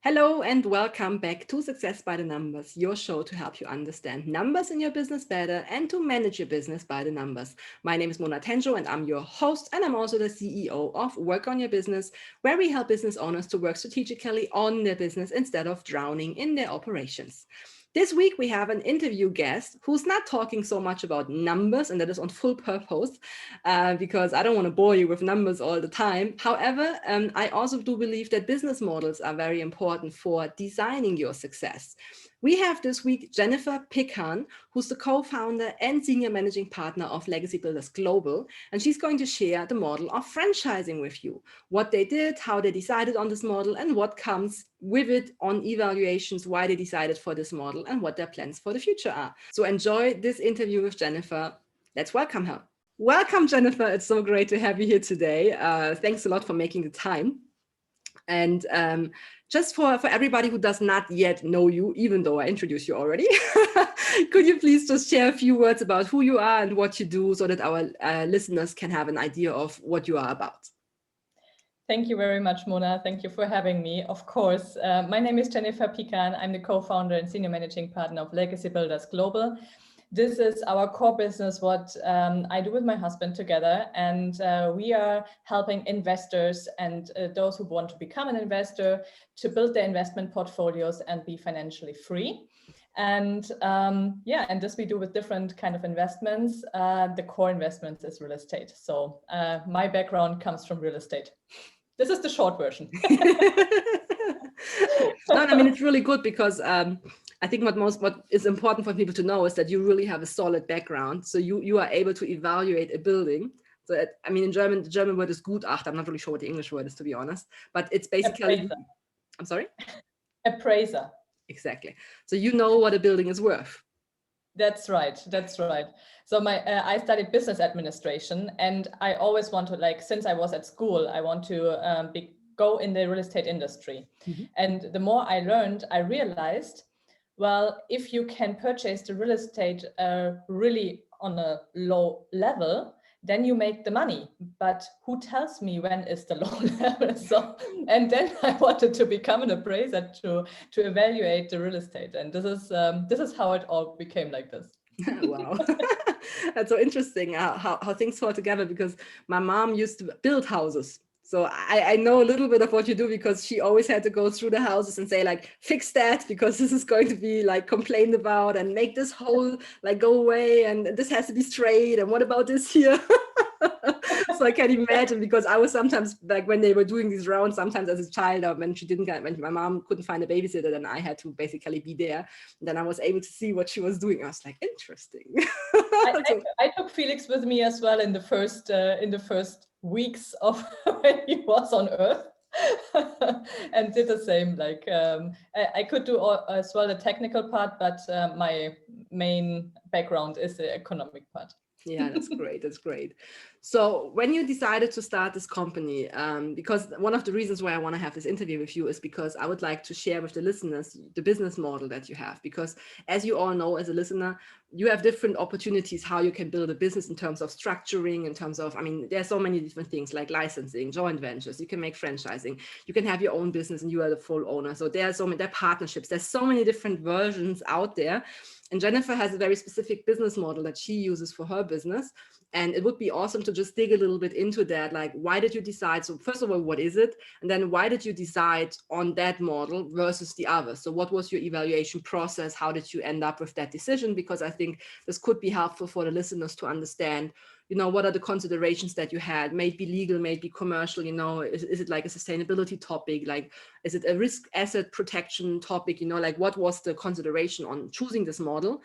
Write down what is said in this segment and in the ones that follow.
Hello and welcome back to Success by the Numbers, your show to help you understand numbers in your business better and to manage your business by the numbers. My name is Mona Tenjo and I'm your host, and I'm also the CEO of Work on Your Business, where we help business owners to work strategically on their business instead of drowning in their operations. This week, we have an interview guest who's not talking so much about numbers, and that is on full purpose because I don't want to bore you with numbers all the time. However, I also do believe that business models are very important for designing your success. We have this week Jennifer Pickhan, who's the co-founder and senior managing partner of LegacyBuilders Global, and she's going to share the model of franchising with you, what they did, how they decided on this model, and what comes with it on evaluations, why they decided for this model, and what their plans for the future are. So enjoy this interview with Jennifer. Let's welcome her. Welcome, Jennifer. It's so great to have you here today. Thanks a lot for making the time. And just for everybody who does not yet know you, even though I introduced you already, could you please just share a few words about who you are and what you do so that our listeners can have an idea of what you are about? Thank you very much, Mona. Thank you for having me. Of course, my name is Jennifer Pickhan. I'm the co-founder and senior managing partner of LegacyBuilders Global. This is our core business, what I do with my husband together. And we are helping investors and those who want to become an investor to build their investment portfolios and be financially free. And and this we do with different kind of investments. The core investments is real estate. So my background comes from real estate. This is the short version. No, I mean, it's really good because I think what is important for people to know is that you really have a solid background. So you are able to evaluate a building. So I mean, in German, the German word is Gutachter. I'm not really sure what the English word is, to be honest. But it's basically, Appraiser. I'm sorry? Appraiser. Exactly. So you know what a building is worth. That's right. That's right. So I studied business administration, and I always want to, since I was at school, I want to go in the real estate industry. Mm-hmm. And the more I learned, I realized, well, if you can purchase the real estate really on a low level, then you make the money. But who tells me when is the low level? So, and then I wanted to become an appraiser to evaluate the real estate. And this is how it all became like this. Wow. That's so interesting how things fall together, because my mom used to build houses. So I know a little bit of what you do, because she always had to go through the houses and say, fix that, because this is going to be complained about, and make this hole go away, and this has to be straight, and what about this here? So I can imagine, because I was sometimes, when they were doing these rounds, sometimes as a child, when my mom couldn't find a babysitter, then I had to basically be there. And then I was able to see what she was doing. I was like, interesting. I took Felix with me as well in the first weeks of when he was on Earth. And did the same. I could do as well the technical part, but my main background is the economic part. Yeah, that's great. That's great. So when you decided to start this company, because one of the reasons why I want to have this interview with you is because I would like to share with the listeners the business model that you have. Because as you all know, as a listener, you have different opportunities how you can build a business in terms of structuring, in terms of, there's so many different things like licensing, joint ventures, you can make franchising, you can have your own business and you are the full owner. So there are partnerships. There's so many different versions out there. And Jennifer has a very specific business model that she uses for her business. And it would be awesome to just dig a little bit into that. Why did you decide? So first of all, what is it? And then why did you decide on that model versus the other? So what was your evaluation process? How did you end up with that decision? Because I think this could be helpful for the listeners to understand, what are the considerations that you had? May it be legal, may it be commercial, is it like a sustainability topic? Is it a risk asset protection topic? What was the consideration on choosing this model?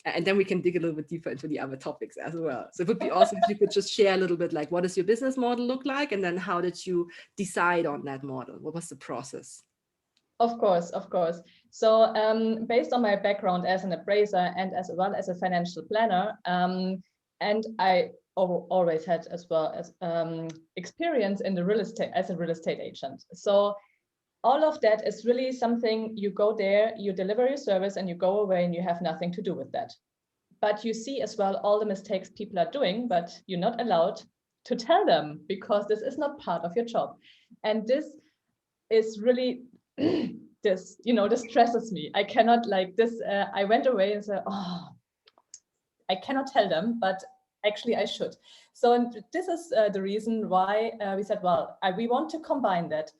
And then we can dig a little bit deeper into the other topics as well. So it would be awesome if you could just share a little bit, what does your business model look like? And then how did you decide on that model? What was the process? Of course. So based on my background as an appraiser and as well as a financial planner, and I always had as well as experience in the real estate as a real estate agent. So all of that is really something, you go there, you deliver your service and you go away and you have nothing to do with that. But you see as well all the mistakes people are doing, but you're not allowed to tell them because this is not part of your job. And this is really this, this stresses me. I cannot like this. I went away and said, oh, I cannot tell them, but actually I should. So this is the reason why we said, well, we want to combine that.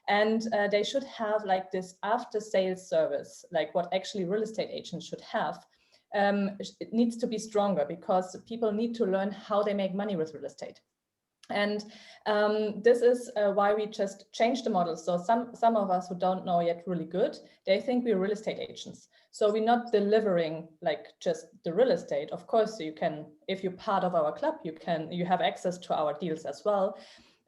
And they should have like this after sales service, like what actually real estate agents should have. It needs to be stronger because people need to learn how they make money with real estate. And this is why we just changed the model. So some of us who don't know yet really good, they think we're real estate agents. So we're not delivering like just the real estate. Of course, you can, if you're part of our club, you have access to our deals as well.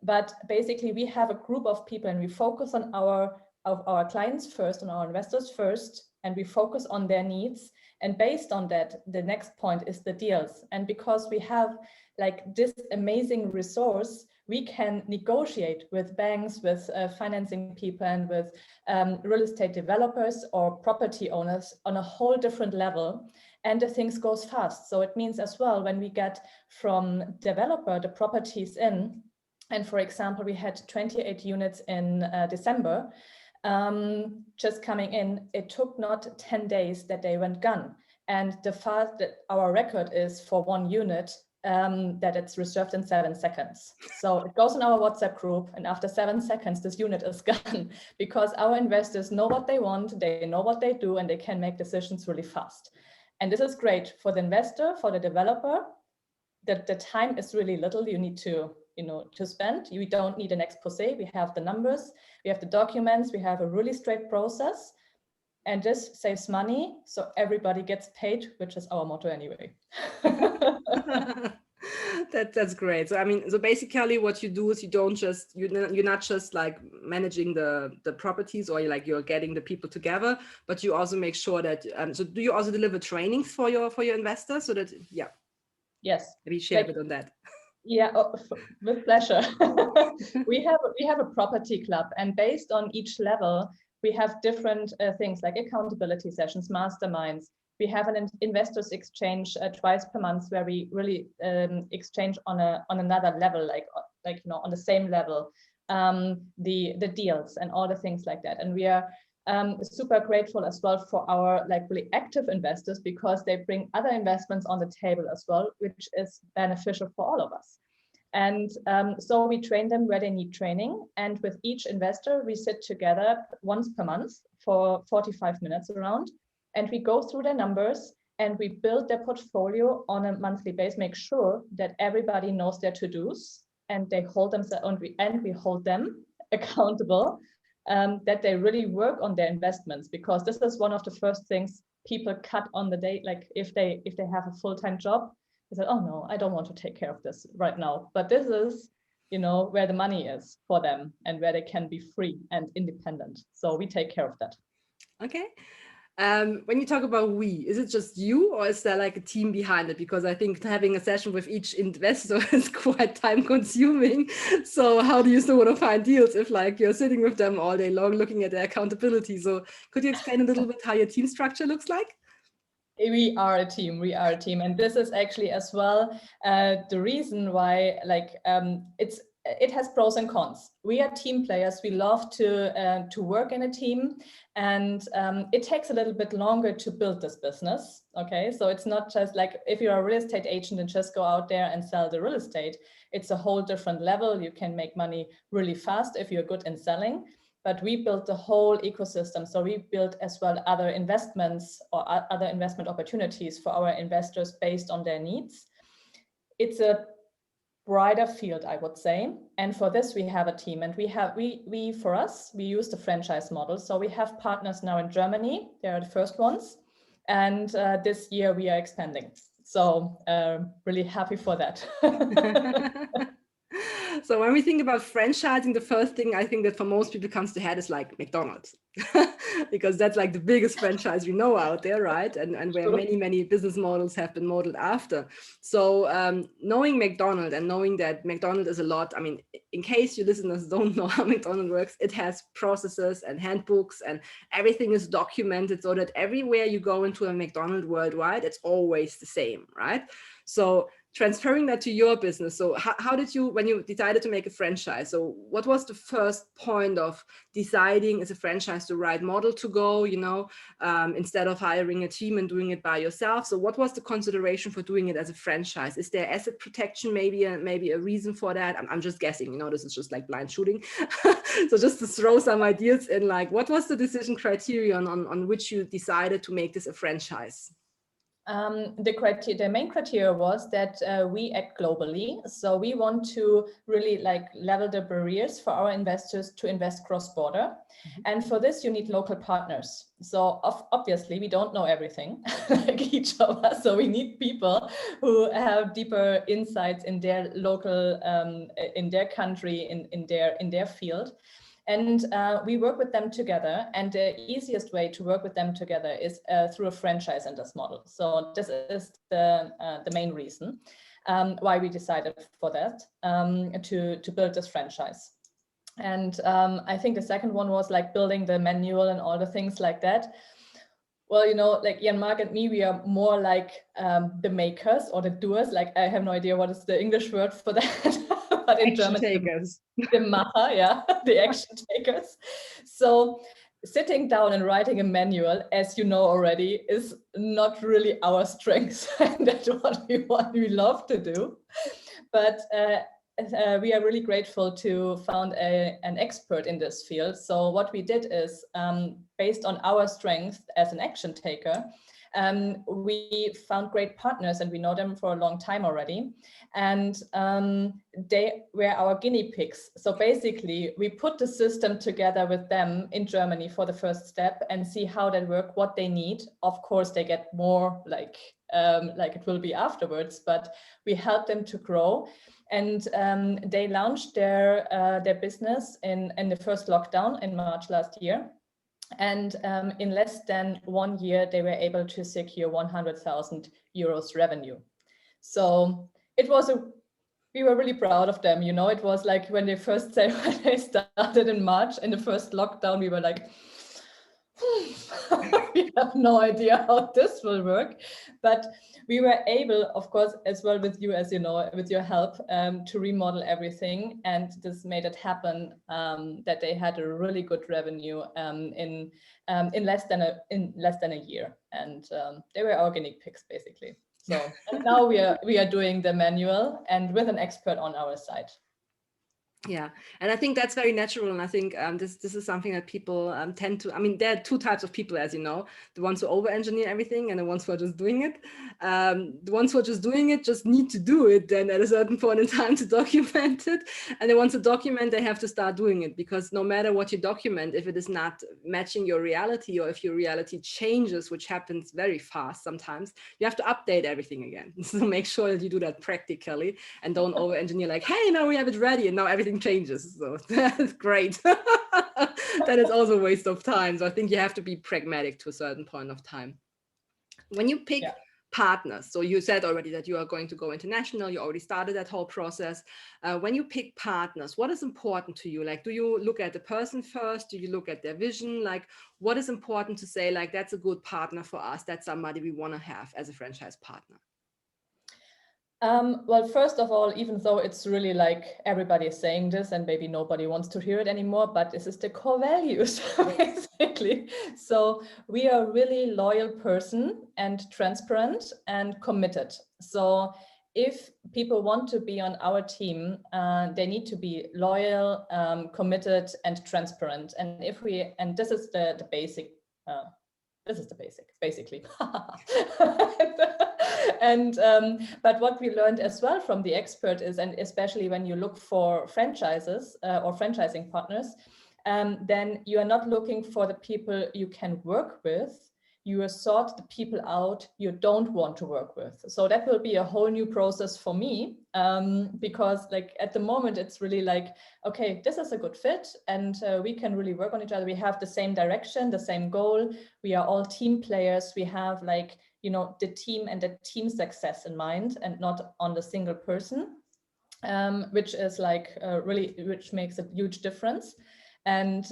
But basically, we have a group of people and we focus on our clients first, on our investors first, and we focus on their needs. And based on that, the next point is the deals. And because we have like this amazing resource, we can negotiate with banks, with financing people, and with real estate developers or property owners on a whole different level. And the things goes fast. So it means as well, when we get from developer the properties in, and for example, we had 28 units in December, just coming in, it took not 10 days that they went gone. And the fast that our record is for one unit, that it's reserved in 7 seconds. So it goes in our WhatsApp group, and after 7 seconds, this unit is gone because our investors know what they want, they know what they do, and they can make decisions really fast. And this is great for the investor, for the developer. The time is really little. You need to spend. You don't need an expose. We have the numbers, we have the documents, we have a really straight process, and this saves money. So everybody gets paid, which is our motto anyway. That's great. So I mean, so basically what you do is you're not just like managing the properties or you're getting the people together, but you also make sure that so do you also deliver trainings for your investors so that yes, maybe share a bit on that. Yeah, with pleasure. we have a property club, and based on each level, we have different things like accountability sessions, masterminds. We have an investors exchange twice per month where we really exchange on another level, like on the same level, the deals and all the things like that. And we are super grateful as well for our really active investors because they bring other investments on the table as well, which is beneficial for all of us. And so we train them where they need training. And with each investor, we sit together once per month for 45 minutes around, and we go through their numbers and we build their portfolio on a monthly basis, make sure that everybody knows their to-dos and they hold themselves, and we hold them accountable. That they really work on their investments, because this is one of the first things people cut on the day. Like if they have a full-time job, they say, oh no, I don't want to take care of this right now. But this is, where the money is for them and where they can be free and independent. So we take care of that. Okay. When you talk about we, is it just you or is there like a team behind it? Because I think having a session with each investor is quite time consuming. So how do you still want to find deals if you're sitting with them all day long looking at their accountability? So could you explain a little bit how your team structure looks like? We are a team. And this is actually as well the reason why it has pros and cons. We are team players. We love to work in a team, and it takes a little bit longer to build this business. Okay, so it's not just like if you're a real estate agent and just go out there and sell the real estate. It's a whole different level. You can make money really fast if you're good in selling. But we built the whole ecosystem. So we built as well other investments or other investment opportunities for our investors based on their needs. It's a brighter field, I would say. And for this, we have a team, and we use the franchise model. So we have partners now in Germany. They are the first ones. And this year we are expanding. So really happy for that. So when we think about franchising, the first thing I think that for most people comes to head is like McDonald's, because that's like the biggest franchise we know out there, right? And where many business models have been modeled after. So knowing McDonald's and knowing that McDonald's is a lot, I mean, in case you listeners don't know how McDonald's works, it has processes and handbooks and everything is documented so that everywhere you go into a McDonald's worldwide, it's always the same, right? So transferring that to your business. So how did you, when you decided to make a franchise, so what was the first point of deciding is a franchise the right model to go, instead of hiring a team and doing it by yourself? So what was the consideration for doing it as a franchise? Is there asset protection, maybe a reason for that? I'm just guessing, this is just like blind shooting. So just to throw some ideas in, like, what was the decision criterion on which you decided to make this a franchise? The main criteria was that we act globally. So we want to really like level the barriers for our investors to invest cross-border. Mm-hmm. And for this, you need local partners. So obviously, we don't know everything, like each of us. So we need people who have deeper insights in their local, in their country, in their field. And we work with them together. And the easiest way to work with them together is through a franchise in this model. So this is the main reason why we decided for that, to build this franchise. And I think the second one was like building the manual and all the things like that. Well, like Jan Mark and me, we are more like the makers or the doers. Like, I have no idea what is the English word for that. But in German, the Macher, yeah, the action takers. So sitting down and writing a manual, as you know already, is not really our strength. And that's what we love to do. But we are really grateful to found an expert in this field. So what we did is, based on our strength as an action taker, we found great partners, and we know them for a long time already. And they were our guinea pigs. So basically, we put the system together with them in Germany for the first step and see how that works, what they need. Of course, they get more like it will be afterwards, but we help them to grow. And they launched their business in the first lockdown in March last year. And in less than 1 year, they were able to secure 100,000 euros revenue. So we were really proud of them. It was like when they started in March in the first lockdown, we were like, we have no idea how this will work. But we were able, of course, as well with you, as you know, with your help, to remodel everything. And this made it happen, that they had a really good revenue in less than a year. And they were our guinea pigs, basically. So and now we are doing the manual and with an expert on our side. Yeah, and I think that's very natural. And I think this is something that people tend to, there are two types of people, as you know, the ones who over-engineer everything and the ones who are just doing it. The ones who are just doing it just need to do it then at a certain point in time to document it. And the ones who document, they have to start doing it, because no matter what you document, if it is not matching your reality, or if your reality changes, which happens very fast sometimes, you have to update everything again. So make sure that you do that practically and don't over-engineer like, hey, now we have it ready and now everything changes. So that's great. That is also a waste of time. So I think you have to be pragmatic to a certain point of time. When you pick partners, so you said already that you are going to go international, you already started that whole process. When you pick partners, what is important to you? Like, do you look at the person first? Do you look at their vision? Like, what is important to say, like, that's a good partner for us, that's somebody we want to have as a franchise partner? Well, first of all, even though it's really like everybody is saying this and maybe nobody wants to hear it anymore, but this is the core values, basically. So we are a really loyal person and transparent and committed. So if people want to be on our team, they need to be loyal, committed, and transparent. And this is the basic. This is the basic, basically. And but what we learned as well from the expert is, and especially when you look for franchises or franchising partners, then you are not looking for the people you can work with. You sort the people out you don't want to work with. So that will be a whole new process for me, because like at the moment it's really like, okay, this is a good fit and we can really work on each other. We have the same direction, the same goal. We are all team players. We have like, the team and the team success in mind and not on the single person, which is like which makes a huge difference. And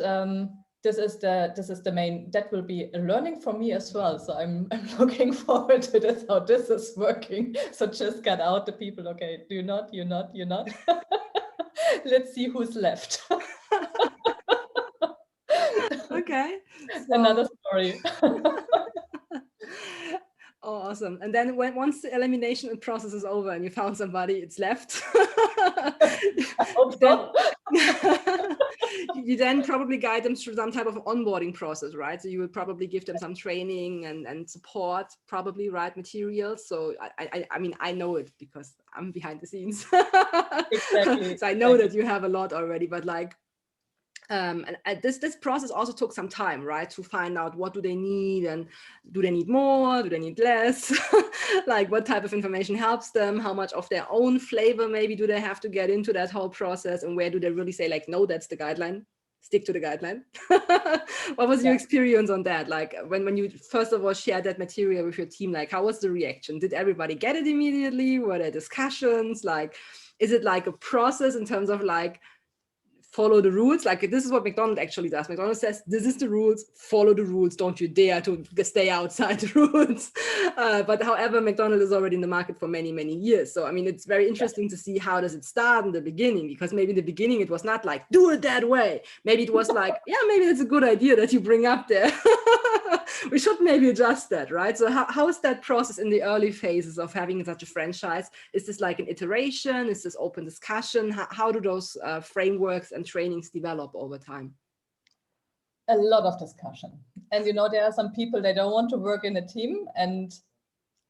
this is the main, that will be a learning for me as well. So I'm looking forward to this, how this is working. So just cut out the people. Okay, you're not. Let's see who's left. Okay. Another story. Oh, awesome. And then once the elimination process is over and you found somebody, it's left. You then probably guide them through some type of onboarding process, right? So you will probably give them some training and support, probably, right, materials. So I mean, I know it because I'm behind the scenes. Exactly. So I know that you have a lot already, but like, and this process also took some time, right, to find out what do they need, and do they need more, do they need less, like what type of information helps them, how much of their own flavor maybe do they have to get into that whole process, and where do they really say like, no, that's the guideline, stick to the guideline. What was your experience on that? Like when you first of all shared that material with your team, like how was the reaction? Did everybody get it immediately? Were there discussions? Like, is it like a process in terms of like, follow the rules? Like this is what McDonald's actually does. McDonald's says, this is the rules, follow the rules. Don't you dare to stay outside the rules. But however, McDonald's is already in the market for many, many years. So, I mean, it's very interesting to see how does it start in the beginning, because maybe in the beginning it was not like, do it that way. Maybe it was like, yeah, maybe it's a good idea that you bring up there. We should maybe adjust that, right? So how is that process in the early phases of having such a franchise? Is this like an iteration? Is this open discussion? How do those frameworks and trainings develop over time? A lot of discussion. And, you know, there are some people, they don't want to work in a team. And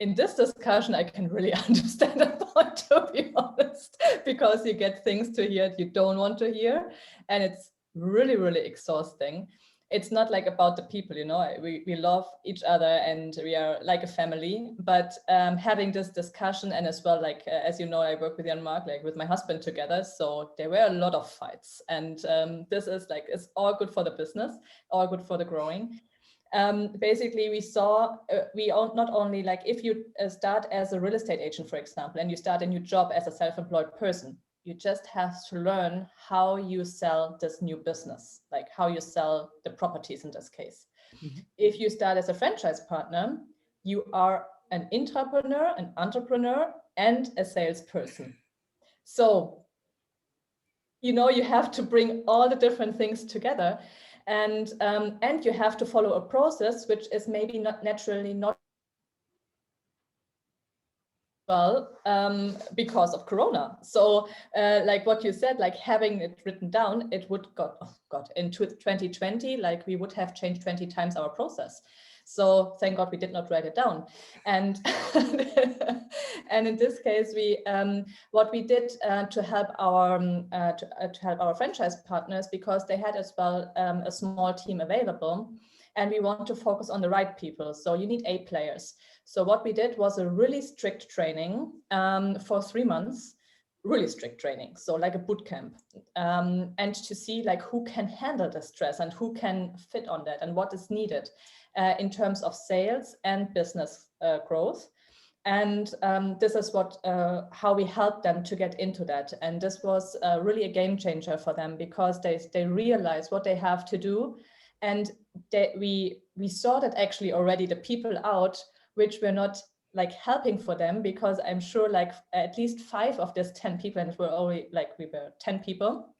in this discussion, I can really understand that point, to be honest, because you get things to hear that you don't want to hear. And it's really, really exhausting. It's not like about the people, you know, we love each other and we are like a family, but having this discussion, and as well, like, as you know, I work with Jan Mark, like with my husband together. So there were a lot of fights, and this is like, it's all good for the business, all good for the growing. Basically, we saw, not only like if you start as a real estate agent, for example, and you start a new job as a self-employed person, you just have to learn how you sell this new business, like how you sell the properties in this case. Mm-hmm. If you start as a franchise partner, you are an intrapreneur, an entrepreneur, and a salesperson. So, you know, you have to bring all the different things together, and you have to follow a process which is maybe not naturally not well, because of Corona. So like what you said, like having it written down, it would in 2020, like we would have changed 20 times our process. So thank God we did not write it down. And and in this case, we what we did to help our franchise partners, because they had as well a small team available, and we want to focus on the right people. So you need A players. So what we did was a really strict training for 3 months, really strict training. So like a boot camp, and to see like who can handle the stress and who can fit on that and what is needed in terms of sales and business growth. And this is what how we helped them to get into that. And this was really a game changer for them, because they realized what they have to do. And we sorted actually already the people out which were not like helping for them, because I'm sure like at least 5 of these 10 people, and we were 10 people,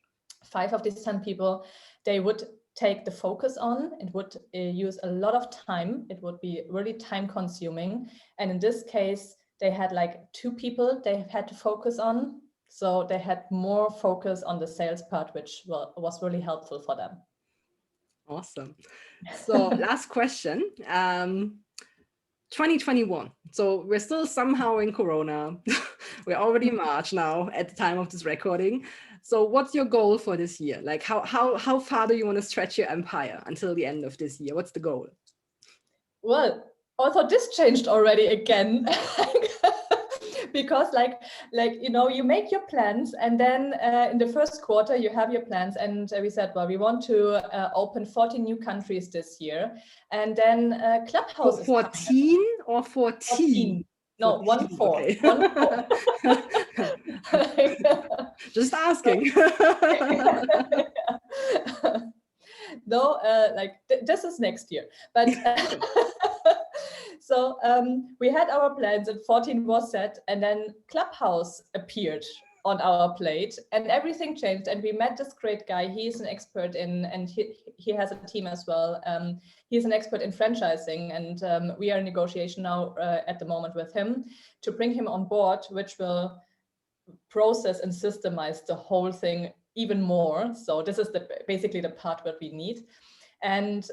5 of these 10 people, they would take the focus on. It would use a lot of time. It would be really time consuming. And in this case, they had like 2 people they had to focus on. So they had more focus on the sales part, which was really helpful for them. Awesome. So last question. 2021. So we're still somehow in Corona. We're already in March now at the time of this recording. So what's your goal for this year? Like how far do you want to stretch your empire until the end of this year? What's the goal? Well, also this changed already again. Because like you know, you make your plans, and then in the first quarter you have your plans, and we said, well, we want to open 14 new countries this year, and then Clubhouse. 14 or 14? No, 14. Okay. 14. Just asking. though, this is next year. But so we had our plans and 14 was set, and then Clubhouse appeared on our plate and everything changed, and we met this great guy. He's an expert and he has a team as well. He's an expert in franchising, and we are in negotiation now at the moment with him to bring him on board, which will process and systemize the whole thing even more. So this is basically the part that we need. And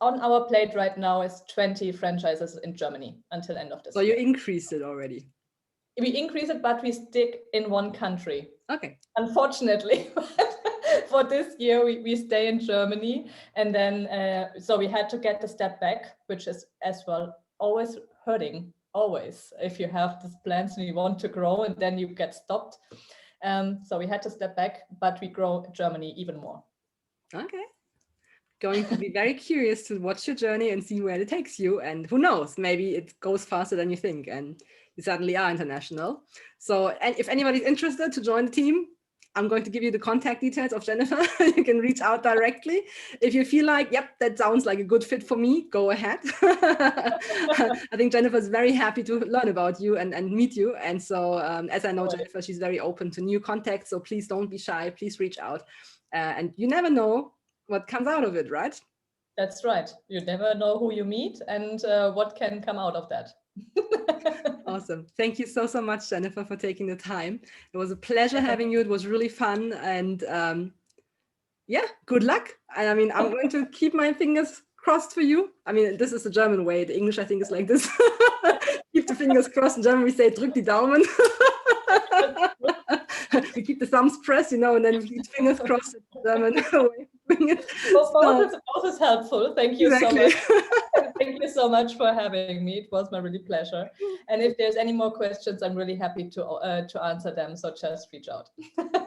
on our plate right now is 20 franchises in Germany until end of this year. So you increased it already? We increase it, but we stick in one country. Okay. Unfortunately, for this year, we stay in Germany. And then, so we had to get a step back, which is as well always hurting, always. If you have these plans and you want to grow and then you get stopped. So we had to step back, but we grow Germany even more. Okay. Going to be very curious to watch your journey and see where it takes you. And who knows, maybe it goes faster than you think and you suddenly are international. So, and if anybody's interested to join the team, I'm going to give you the contact details of Jennifer. You can reach out directly. If you feel like, yep, that sounds like a good fit for me, go ahead. I think Jennifer's very happy to learn about you and meet you. And so as I know Jennifer, she's very open to new contacts. So please don't be shy, please reach out. And you never know what comes out of it, right? That's right. You never know who you meet and what can come out of that. Awesome. Thank you so much, Jennifer, for taking the time. It was a pleasure having you. It was really fun. And yeah, good luck. And I mean, I'm going to keep my fingers crossed for you. I mean, this is the German way. The English, I think, is like this. Keep the fingers crossed. In German, we say, drück die Daumen. We keep the thumbs pressed, you know, and then we keep fingers crossed. German way. Both is helpful. Thank you so much. Thank you so much for having me. It was my really pleasure. And if there's any more questions, I'm really happy to answer them. So just reach out.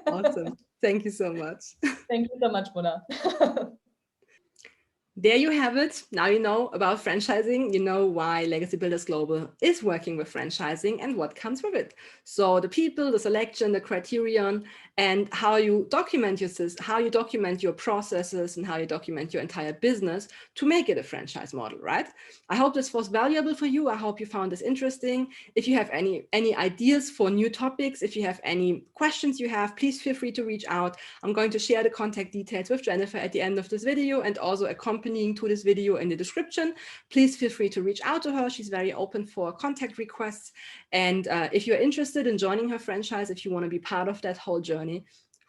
Awesome. Thank you so much. Thank you so much, Mona. There you have it. Now you know about franchising. You know why Legacy Builders Global is working with franchising and what comes with it. So the people, the selection, the criterion, and how you document your processes and how you document your entire business to make it a franchise model, right? I hope this was valuable for you. I hope you found this interesting. If you have any ideas for new topics, if you have any questions you have, please feel free to reach out. I'm going to share the contact details with Jennifer at the end of this video and also accompanying to this video in the description. Please feel free to reach out to her. She's very open for contact requests. And if you're interested in joining her franchise, if you want to be part of that whole journey,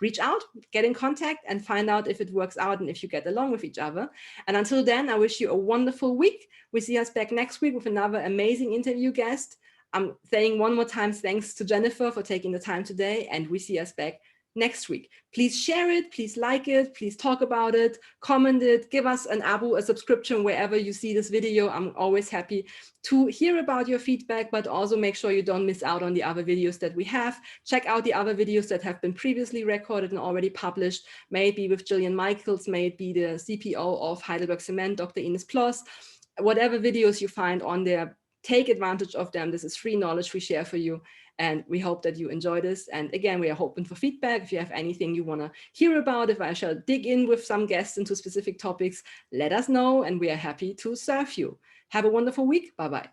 reach out, get in contact and find out if it works out and if you get along with each other. And until then, I wish you a wonderful week. We see us back next week with another amazing interview guest. I'm saying one more time, thanks to Jennifer for taking the time today, and we see us back next week. Please share it, please like it, please talk about it, comment it, give us an abo, a subscription wherever you see this video. I'm always happy to hear about your feedback, but also make sure you don't miss out on the other videos that we have. Check out the other videos that have been previously recorded and already published, may it be with Jillian Michaels, may it be the CPO of Heidelberg Cement, Dr. Ines Ploss. Whatever videos you find on there, take advantage of them. This is free knowledge we share for you. And we hope that you enjoy this. And again, we are open for feedback. If you have anything you want to hear about, if I shall dig in with some guests into specific topics, let us know. And we are happy to serve you. Have a wonderful week. Bye-bye.